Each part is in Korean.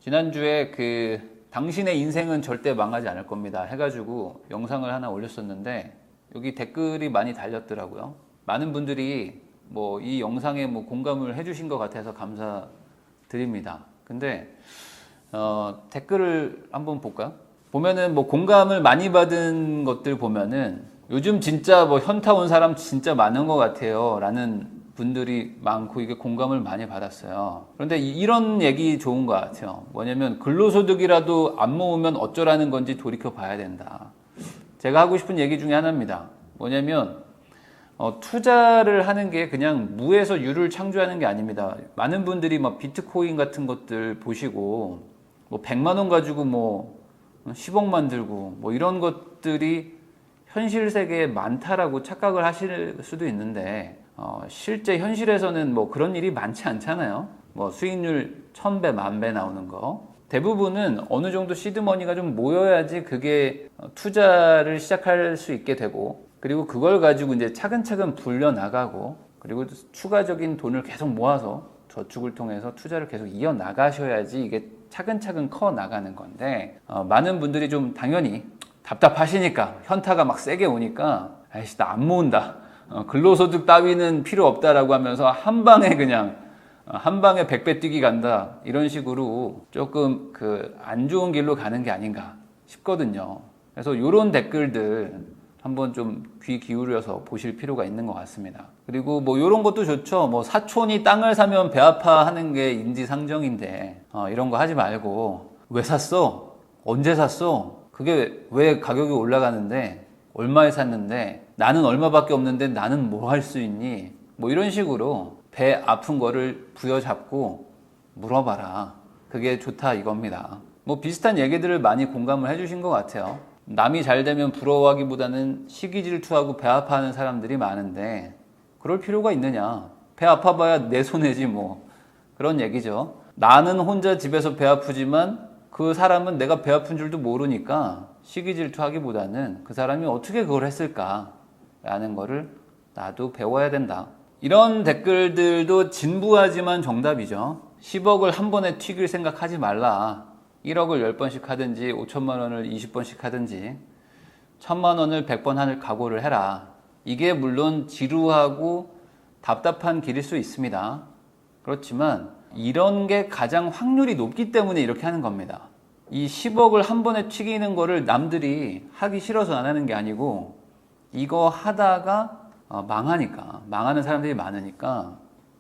지난주에 당신의 인생은 절대 망하지 않을 겁니다 해가지고 영상을 하나 올렸었는데 여기 댓글이 많이 달렸더라고요. 많은 분들이 이 영상에 공감을 해주신 것 같아서 감사드립니다. 근데 댓글을 한번 볼까요? 보면은 공감을 많이 받은 것들 보면은 요즘 진짜 현타 온 사람 진짜 많은 것 같아요 라는 분들이 많고 이게 공감을 많이 받았어요. 그런데 이런 얘기 좋은 것 같아요. 뭐냐면 근로소득이라도 안 모으면 어쩌라는 건지 돌이켜 봐야 된다. 제가 하고 싶은 얘기 중에 하나입니다. 뭐냐면 투자를 하는 게 그냥 무에서 유를 창조하는 게 아닙니다. 많은 분들이 비트코인 같은 것들 보시고 100만 원 가지고 10억 만들고 이런 것들이 현실 세계에 많다라고 착각을 하실 수도 있는데 실제 현실에서는 그런 일이 많지 않잖아요. 수익률 1000배, 10,000배 나오는 거. 대부분은 어느 정도 시드머니가 좀 모여야지 그게 투자를 시작할 수 있게 되고, 그리고 그걸 가지고 이제 차근차근 불려나가고, 그리고 추가적인 돈을 계속 모아서 저축을 통해서 투자를 계속 이어나가셔야지 이게 차근차근 커 나가는 건데, 많은 분들이 좀 당연히 답답하시니까, 현타가 막 세게 오니까 아이씨 나 안 모은다, 근로소득 따위는 필요 없다라고 하면서 한 방에 100배 뛰기 간다, 이런 식으로 조금 안 좋은 길로 가는 게 아닌가 싶거든요. 그래서 이런 댓글들 한번 좀 귀 기울여서 보실 필요가 있는 것 같습니다. 그리고 이런 것도 좋죠. 사촌이 땅을 사면 배 아파하는 게 인지상정인데 이런 거 하지 말고, 왜 샀어? 언제 샀어? 그게 왜 가격이 올라가는데? 얼마에 샀는데? 나는 얼마밖에 없는데 나는 뭐 할 수 있니? 이런 식으로 배 아픈 거를 부여잡고 물어봐라. 그게 좋다 이겁니다. 비슷한 얘기들을 많이 공감을 해주신 것 같아요. 남이 잘 되면 부러워하기보다는 시기 질투하고 배 아파하는 사람들이 많은데 그럴 필요가 있느냐? 배 아파봐야 내 손해지 그런 얘기죠. 나는 혼자 집에서 배 아프지만 그 사람은 내가 배 아픈 줄도 모르니까 시기 질투하기보다는 그 사람이 어떻게 그걸 했을까 라는 거를 나도 배워야 된다. 이런 댓글들도 진부하지만 정답이죠. 10억을 한 번에 튀길 생각하지 말라. 1억을 10번씩 하든지 5천만 원을 20번씩 하든지 1000만 원을 100번 할 각오를 해라. 이게 물론 지루하고 답답한 길일 수 있습니다. 그렇지만 이런 게 가장 확률이 높기 때문에 이렇게 하는 겁니다. 이 10억을 한 번에 튀기는 거를 남들이 하기 싫어서 안 하는 게 아니고, 이거 하다가 망하는 사람들이 많으니까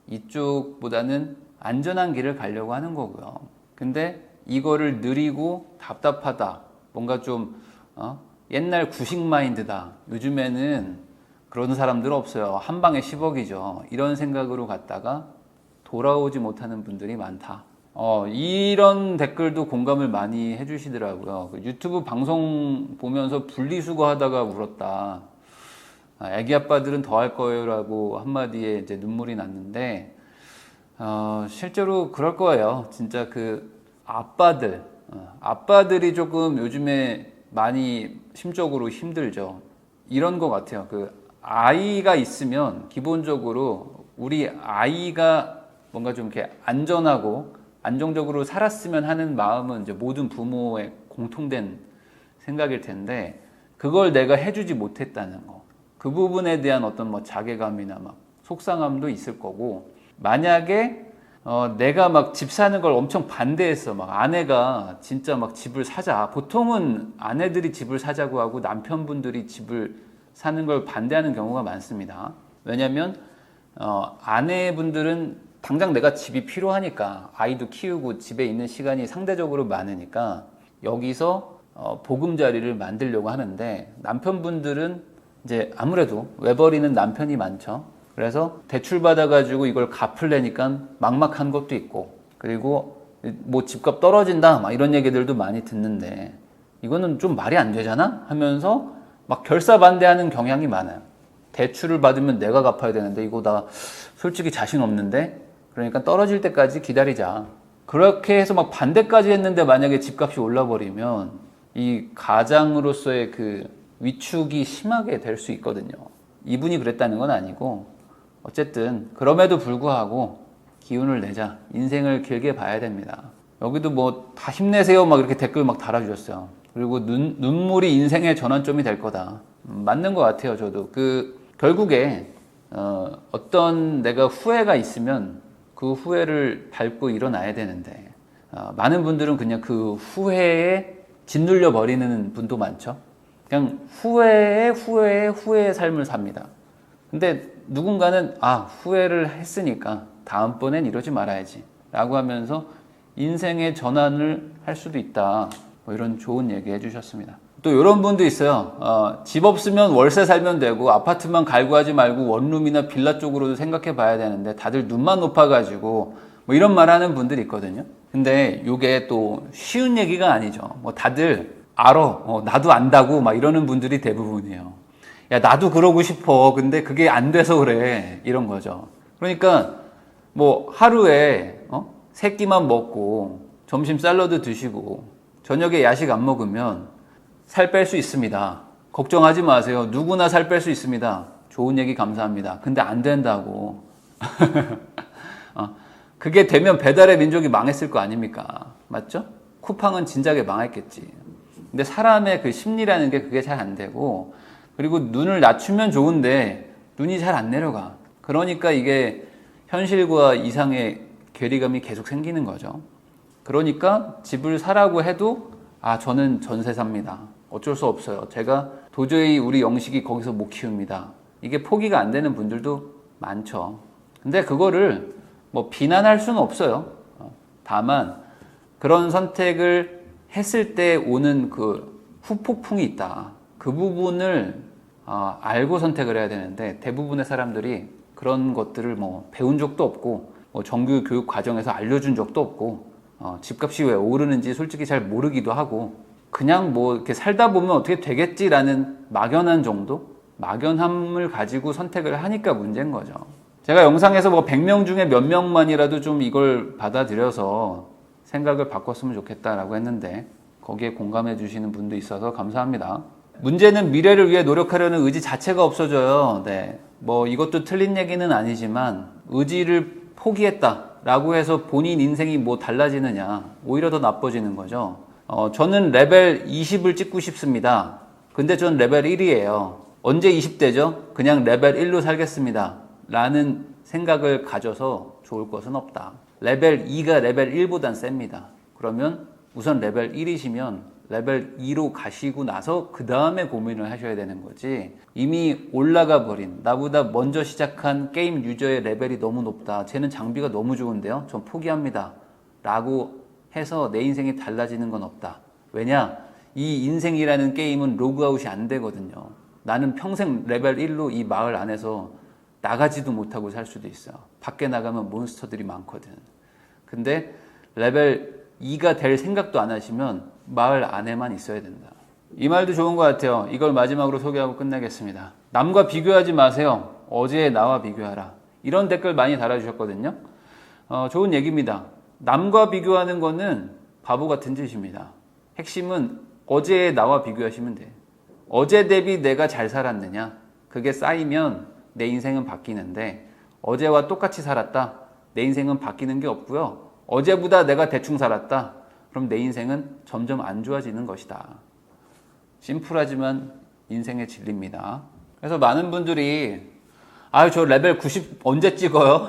이쪽보다는 안전한 길을 가려고 하는 거고요. 근데 이거를 느리고 답답하다, 뭔가 좀 옛날 구식 마인드다, 요즘에는 그런 사람들 없어요, 한 방에 10억이죠 이런 생각으로 갔다가 돌아오지 못하는 분들이 많다. 이런 댓글도 공감을 많이 해주시더라고요. 유튜브 방송 보면서 분리수거 하다가 울었다. 애기 아빠들은 더 할 거예요 라고 한마디에 이제 눈물이 났는데, 실제로 그럴 거예요. 진짜 아빠들이 조금 요즘에 많이 심적으로 힘들죠. 이런 것 같아요. 아이가 있으면 기본적으로 우리 아이가 뭔가 좀 이렇게 안전하고 안정적으로 살았으면 하는 마음은 이제 모든 부모의 공통된 생각일 텐데, 그걸 내가 해주지 못했다는 거, 그 부분에 대한 어떤 자괴감이나 속상함도 있을 거고, 만약에 내가 집 사는 걸 엄청 반대했어. 아내가 진짜 집을 사자. 보통은 아내들이 집을 사자고 하고 남편분들이 집을 사는 걸 반대하는 경우가 많습니다. 왜냐면 아내분들은 당장 내가 집이 필요하니까, 아이도 키우고 집에 있는 시간이 상대적으로 많으니까 여기서 보금자리를 만들려고 하는데, 남편분들은 이제 아무래도 외벌이는 남편이 많죠. 그래서 대출 받아가지고 이걸 갚으려니까 막막한 것도 있고, 그리고 집값 떨어진다 이런 얘기들도 많이 듣는데, 이거는 좀 말이 안 되잖아 하면서 결사 반대하는 경향이 많아요. 대출을 받으면 내가 갚아야 되는데 이거 나 솔직히 자신 없는데, 그러니까 떨어질 때까지 기다리자. 그렇게 해서 반대까지 했는데 만약에 집값이 올라버리면 이 가장으로서의 위축이 심하게 될 수 있거든요. 이분이 그랬다는 건 아니고, 어쨌든 그럼에도 불구하고 기운을 내자. 인생을 길게 봐야 됩니다. 여기도 뭐 다 힘내세요 막 이렇게 댓글 막 달아주셨어요. 그리고 눈물이 인생의 전환점이 될 거다. 맞는 것 같아요. 저도 결국에 어떤 내가 후회가 있으면 그 후회를 밟고 일어나야 되는데 많은 분들은 그냥 그 후회에 짓눌려 버리는 분도 많죠. 그냥 후회의 삶을 삽니다. 근데 누군가는 후회를 했으니까 다음번엔 이러지 말아야지 라고 하면서 인생의 전환을 할 수도 있다. 뭐 이런 좋은 얘기 해주셨습니다. 또 이런 분도 있어요. 집 없으면 월세 살면 되고 아파트만 갈구하지 말고 원룸이나 빌라 쪽으로도 생각해 봐야 되는데 다들 눈만 높아가지고 뭐 이런 말하는 분들이 있거든요. 근데 이게 또 쉬운 얘기가 아니죠. 뭐 다들 알아. 나도 안다고 막 이러는 분들이 대부분이에요. 야, 나도 그러고 싶어. 근데 그게 안 돼서 그래. 이런 거죠. 그러니까 뭐 하루에 3끼만 먹고 점심 샐러드 드시고 저녁에 야식 안 먹으면 살 뺄 수 있습니다. 걱정하지 마세요. 누구나 살 뺄 수 있습니다. 좋은 얘기 감사합니다. 근데 안 된다고. 그게 되면 배달의 민족이 망했을 거 아닙니까? 맞죠? 쿠팡은 진작에 망했겠지. 근데 사람의 그 심리라는 게 그게 잘 안 되고, 그리고 눈을 낮추면 좋은데 눈이 잘 안 내려가. 그러니까 이게 현실과 이상의 괴리감이 계속 생기는 거죠. 그러니까 집을 사라고 해도 저는 전세 삽니다. 어쩔 수 없어요. 제가 도저히 우리 영식이 거기서 못 키웁니다. 이게 포기가 안 되는 분들도 많죠. 근데 그거를 뭐 비난할 수는 없어요. 다만 그런 선택을 했을 때 오는 그 후폭풍이 있다. 그 부분을 알고 선택을 해야 되는데 대부분의 사람들이 그런 것들을 뭐 배운 적도 없고 뭐 정규 교육 과정에서 알려준 적도 없고 집값이 왜 오르는지 솔직히 잘 모르기도 하고 그냥 뭐 이렇게 살다 보면 어떻게 되겠지라는 막연한 정도? 막연함을 가지고 선택을 하니까 문제인 거죠. 제가 영상에서 뭐 100명 중에 몇 명만이라도 좀 이걸 받아들여서 생각을 바꿨으면 좋겠다라고 했는데 거기에 공감해 주시는 분도 있어서 감사합니다. 문제는 미래를 위해 노력하려는 의지 자체가 없어져요. 네. 뭐 이것도 틀린 얘기는 아니지만 의지를 포기했다라고 해서 본인 인생이 뭐 달라지느냐, 오히려 더 나빠지는 거죠. 저는 레벨 20을 찍고 싶습니다. 근데 전 레벨 1이에요. 언제 20대죠? 그냥 레벨 1로 살겠습니다. 라는 생각을 가져서 좋을 것은 없다. 레벨 2가 레벨 1보단 셉니다. 그러면 우선 레벨 1이시면 레벨 2로 가시고 나서 그 다음에 고민을 하셔야 되는 거지. 이미 올라가 버린 나보다 먼저 시작한 게임 유저의 레벨이 너무 높다. 쟤는 장비가 너무 좋은데요. 전 포기합니다. 라고 해서 내 인생이 달라지는 건 없다. 왜냐? 이 인생이라는 게임은 로그아웃이 안 되거든요. 나는 평생 레벨 1로 이 마을 안에서 나가지도 못하고 살 수도 있어요. 밖에 나가면 몬스터들이 많거든. 근데 레벨 2가 될 생각도 안 하시면 마을 안에만 있어야 된다. 이 말도 좋은 것 같아요. 이걸 마지막으로 소개하고 끝내겠습니다. 남과 비교하지 마세요. 어제의 나와 비교하라. 이런 댓글 많이 달아주셨거든요. 좋은 얘기입니다. 남과 비교하는 거는 바보 같은 짓입니다. 핵심은 어제의 나와 비교하시면 돼요. 어제 대비 내가 잘 살았느냐? 그게 쌓이면 내 인생은 바뀌는데 어제와 똑같이 살았다. 내 인생은 바뀌는 게 없고요. 어제보다 내가 대충 살았다. 그럼 내 인생은 점점 안 좋아지는 것이다. 심플하지만 인생의 진리입니다. 그래서 많은 분들이 저 레벨 90 언제 찍어요?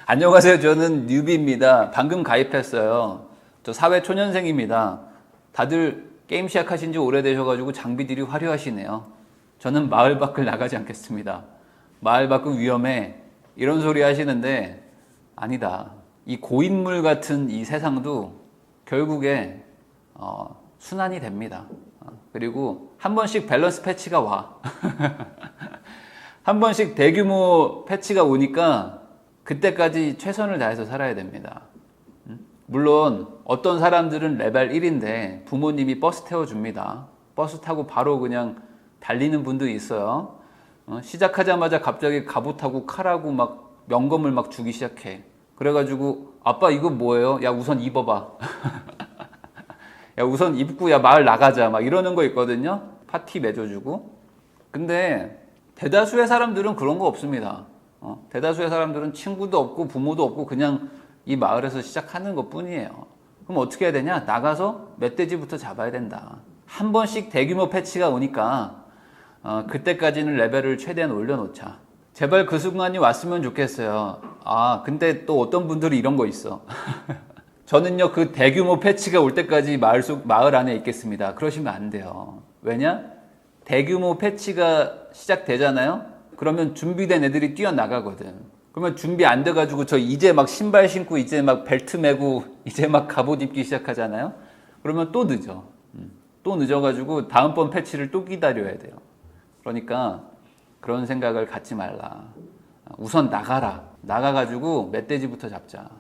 안녕하세요. 저는 뉴비입니다. 방금 가입했어요. 저 사회 초년생입니다. 다들 게임 시작하신 지 오래되셔가지고 장비들이 화려하시네요. 저는 마을 밖을 나가지 않겠습니다. 마을 밖은 위험해. 이런 소리 하시는데 아니다. 이 고인물 같은 이 세상도 결국에 순환이 됩니다. 그리고 한 번씩 밸런스 패치가 와. 한 번씩 대규모 패치가 오니까 그때까지 최선을 다해서 살아야 됩니다. 물론 어떤 사람들은 레벨 1인데 부모님이 버스 태워줍니다. 버스 타고 바로 그냥 달리는 분도 있어요. 시작하자마자 갑자기 갑옷하고 칼하고 막 명검을 막 주기 시작해. 그래가지고 아빠 이거 뭐예요? 야 우선 입어봐. 야 우선 입고 야 마을 나가자 막 이러는 거 있거든요. 파티 맺어주고. 근데 대다수의 사람들은 그런 거 없습니다. 대다수의 사람들은 친구도 없고 부모도 없고 그냥 이 마을에서 시작하는 것 뿐이에요. 그럼 어떻게 해야 되냐? 나가서 멧돼지부터 잡아야 된다. 한 번씩 대규모 패치가 오니까 그때까지는 레벨을 최대한 올려놓자. 제발 그 순간이 왔으면 좋겠어요. 근데 또 어떤 분들이 이런 거 있어. 저는요, 그 대규모 패치가 올 때까지 마을 안에 있겠습니다. 그러시면 안 돼요. 왜냐? 대규모 패치가 시작되잖아요? 그러면 준비된 애들이 뛰어나가거든. 그러면 준비 안 돼가지고 저 이제 막 신발 신고 이제 막 벨트 메고 이제 막 갑옷 입기 시작하잖아요? 그러면 또 늦어. 또 늦어가지고 다음번 패치를 또 기다려야 돼요. 그러니까 그런 생각을 갖지 말라. 우선 나가라. 나가가지고 멧돼지부터 잡자.